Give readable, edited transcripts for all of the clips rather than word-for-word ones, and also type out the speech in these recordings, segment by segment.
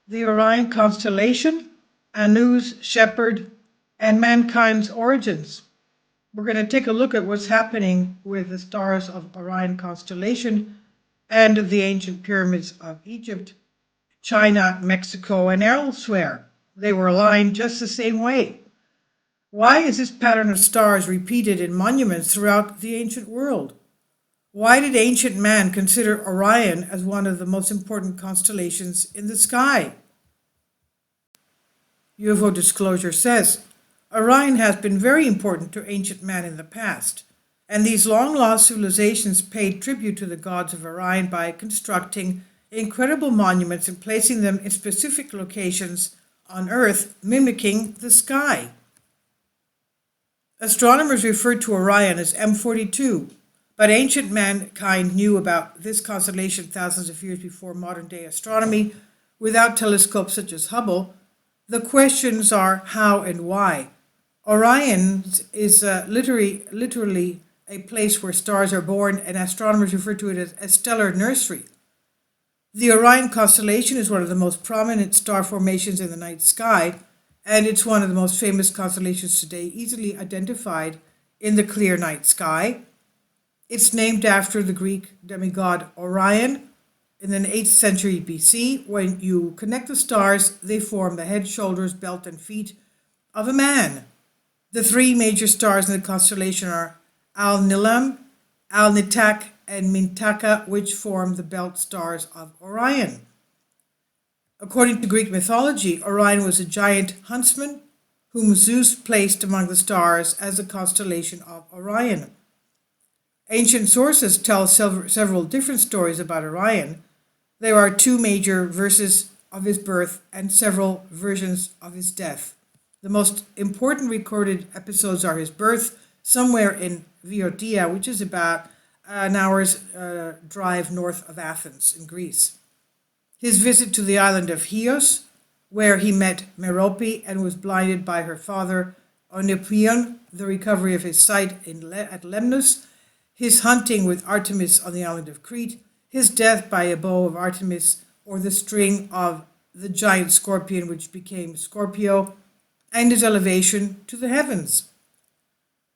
The Orion Constellation, Anu's Shepherd, and mankind's origins. We're going to take a look at what's happening with the stars of Orion Constellation and the ancient pyramids of Egypt, China, Mexico, and elsewhere. They were aligned just the same way. Why is this pattern of stars repeated in monuments throughout the ancient world? Why did ancient man consider Orion as one of the most important constellations in the sky? UFO Disclosure says, Orion has been very important to ancient man in the past, and these long-lost civilizations paid tribute to the gods of Orion by constructing incredible monuments and placing them in specific locations on Earth, mimicking the sky. Astronomers referred to Orion as M42, but ancient mankind knew about this constellation thousands of years before modern-day astronomy without telescopes such as Hubble. The questions are how and why. Orion is literally a place where stars are born, and astronomers refer to it as a stellar nursery. The Orion constellation is one of the most prominent star formations in the night sky, and it's one of the most famous constellations today, easily identified in the clear night sky. It's named after the Greek demigod Orion. In the 8th century BC, when you connect the stars, they form the head, shoulders, belt, and feet of a man. The three major stars in the constellation are Al-Nilam, Al-Nitak, and Mintaka, which form the belt stars of Orion. According to Greek mythology, Orion was a giant huntsman whom Zeus placed among the stars as the constellation of Orion. Ancient sources tell several different stories about Orion. There are two major verses of his birth and several versions of his death. The most important recorded episodes are his birth, somewhere in Viotia, which is about an hour's drive north of Athens in Greece. His visit to the island of Chios, where he met Merope and was blinded by her father Oenopion, the recovery of his sight at Lemnos, his hunting with Artemis on the island of Crete, his death by a bow of Artemis, or the string of the giant scorpion which became Scorpio, and his elevation to the heavens.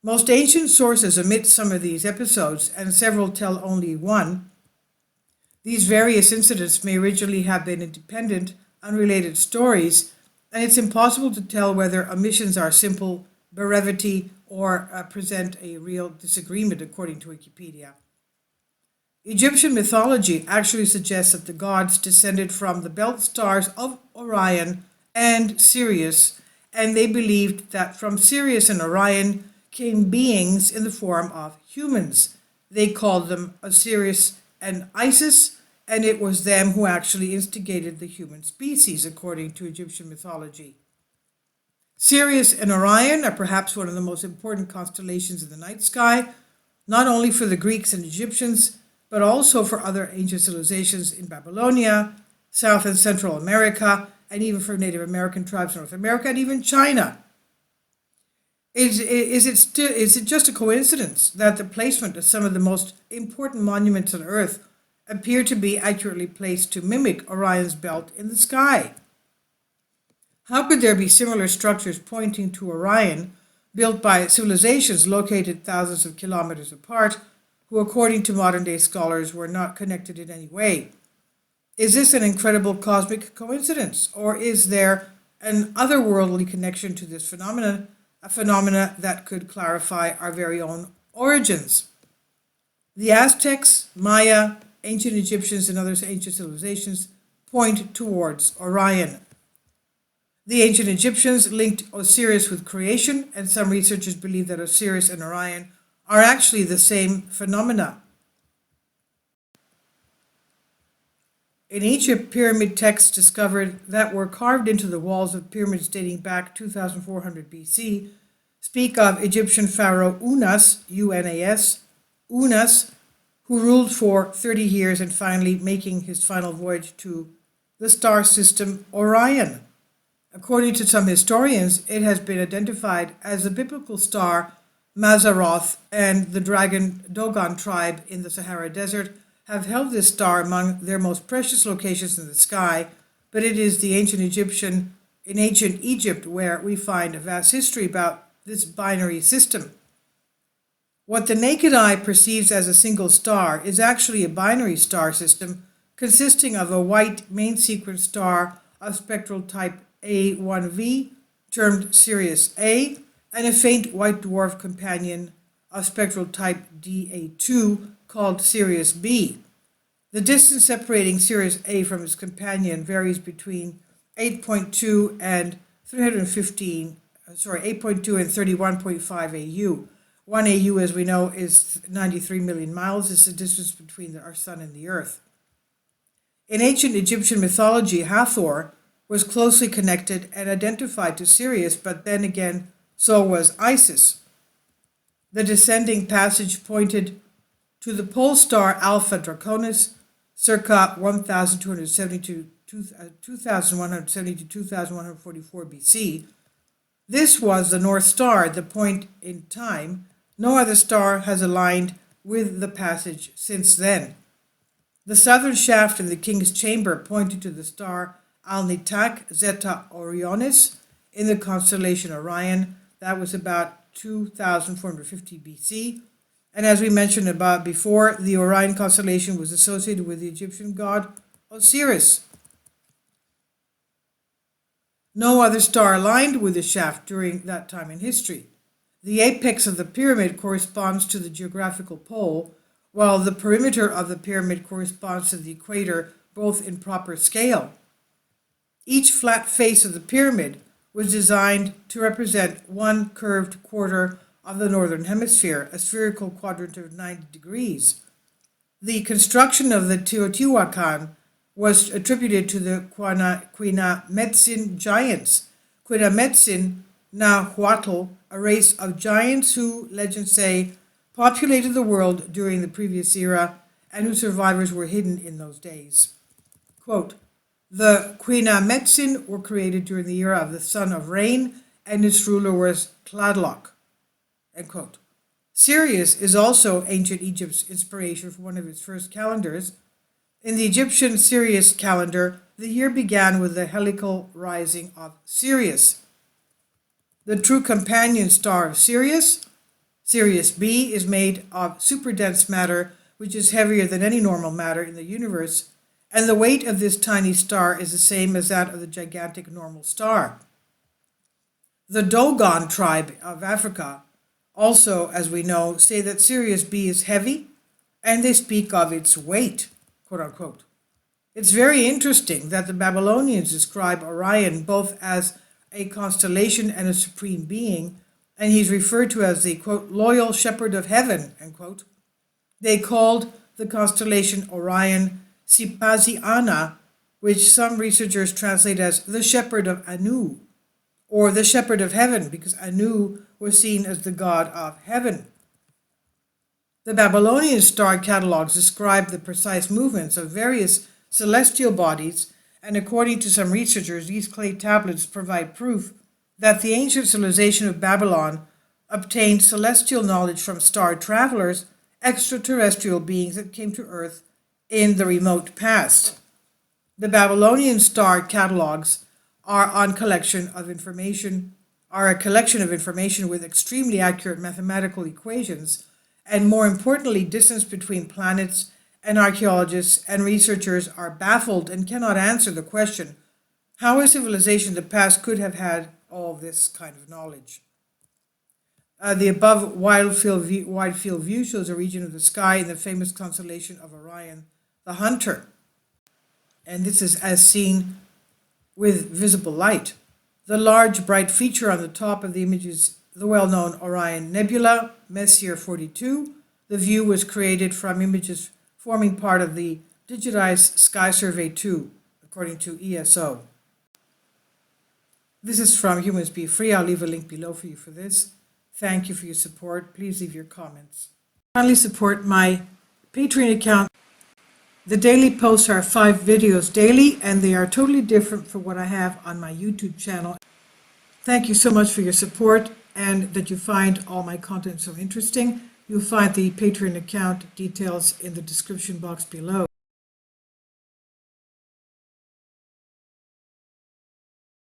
Most ancient sources omit some of these episodes, and several tell only one. These various incidents may originally have been independent, unrelated stories, and it's impossible to tell whether omissions are simple brevity or present a real disagreement, according to Wikipedia. Egyptian mythology actually suggests that the gods descended from the belt stars of Orion and Sirius, and they believed that from Sirius and Orion came beings in the form of humans. They called them Osiris and Isis, and it was them who actually instigated the human species, according to Egyptian mythology. Sirius and Orion are perhaps one of the most important constellations in the night sky, not only for the Greeks and Egyptians, but also for other ancient civilizations in Babylonia, South and Central America, and even for Native American tribes in North America, and even China. Is it just a coincidence that the placement of some of the most important monuments on Earth appear to be accurately placed to mimic Orion's belt in the sky? How could there be similar structures pointing to Orion built by civilizations located thousands of kilometers apart, who, according to modern-day scholars, were not connected in any way? Is this an incredible cosmic coincidence, or is there an otherworldly connection to this phenomenon, a phenomena that could clarify our very own origins? The Aztecs, Maya, ancient Egyptians, and other ancient civilizations point towards Orion. The ancient Egyptians linked Osiris with creation, and some researchers believe that Osiris and Orion are actually the same phenomena. In Egypt, pyramid texts discovered that were carved into the walls of pyramids dating back 2400 BC speak of Egyptian pharaoh Unas, U-N-A-S, Unas, who ruled for 30 years and finally making his final voyage to the star system Orion. According to some historians, it has been identified as the biblical star Mazzaroth, and the dragon Dogon tribe in the Sahara Desert have held this star among their most precious locations in the sky, but it is in ancient Egypt where we find a vast history about this binary system. What the naked eye perceives as a single star is actually a binary star system consisting of a white main sequence star of spectral type A1V, termed Sirius A, and a faint white dwarf companion of spectral type DA2 called Sirius B. The distance separating Sirius A from its companion varies between 8.2 and 31.5 AU. 1 AU, as we know, is 93 million miles. It's the distance between our sun and the earth. In ancient Egyptian mythology, Hathor was closely connected and identified to Sirius, but then again, so was Isis. The descending passage pointed to the pole star Alpha Draconis, circa 2170 to 2144 BC. This was the North Star at the point in time. No other star has aligned with the passage since then. The southern shaft in the king's chamber pointed to the star Al-Nitak Zeta Orionis in the constellation Orion. That was about 2450 BC. And as we mentioned about before, the Orion constellation was associated with the Egyptian god Osiris. No other star aligned with the shaft during that time in history. The apex of the pyramid corresponds to the geographical pole, while the perimeter of the pyramid corresponds to the equator, both in proper scale. Each flat face of the pyramid was designed to represent one curved quarter of the northern hemisphere, a spherical quadrant of 90 degrees. The construction of the Teotihuacan was attributed to the Quinametzin giants. Quinametzin Nahuatl, a race of giants who, legends say, populated the world during the previous era and whose survivors were hidden in those days. Quote, the Quinametzin were created during the era of the son of rain, and its ruler was Tlaloc. End quote. Sirius is also ancient Egypt's inspiration for one of its first calendars. In the Egyptian Sirius calendar, the year began with the heliacal rising of Sirius. The true companion star of Sirius, Sirius B, is made of superdense matter, which is heavier than any normal matter in the universe, and the weight of this tiny star is the same as that of the gigantic normal star. The Dogon tribe of Africa also, as we know, say that Sirius B is heavy, and they speak of its weight, quote unquote. It's very interesting that the Babylonians describe Orion both as a constellation and a supreme being, and he's referred to as the, quote, loyal shepherd of heaven, end quote. They called the constellation Orion Sipaziana, which some researchers translate as the shepherd of Anu, or the shepherd of heaven, because Anu was seen as the god of heaven. The Babylonian star catalogs describe the precise movements of various celestial bodies, and according to some researchers, these clay tablets provide proof that the ancient civilization of Babylon obtained celestial knowledge from star travelers, extraterrestrial beings that came to Earth in the remote past. The Babylonian star catalogs are a collection of information with extremely accurate mathematical equations, and more importantly, distance between planets, and archaeologists and researchers are baffled and cannot answer the question, how a civilization of the past could have had all this kind of knowledge. The above wide field view shows a region of the sky in the famous constellation of Orion, the Hunter. And this is as seen with visible light. The large bright feature on the top of the image is the well-known Orion Nebula, Messier 42. The view was created from images forming part of the digitized Sky Survey 2, according to ESO. This is from Humans Be Free. I'll leave a link below for you for this. Thank you for your support. Please leave your comments. Kindly support my Patreon account. The daily posts are 5 videos daily, and they are totally different from what I have on my YouTube channel. Thank you so much for your support and that you find all my content so interesting. You'll find the Patreon account details in the description box below.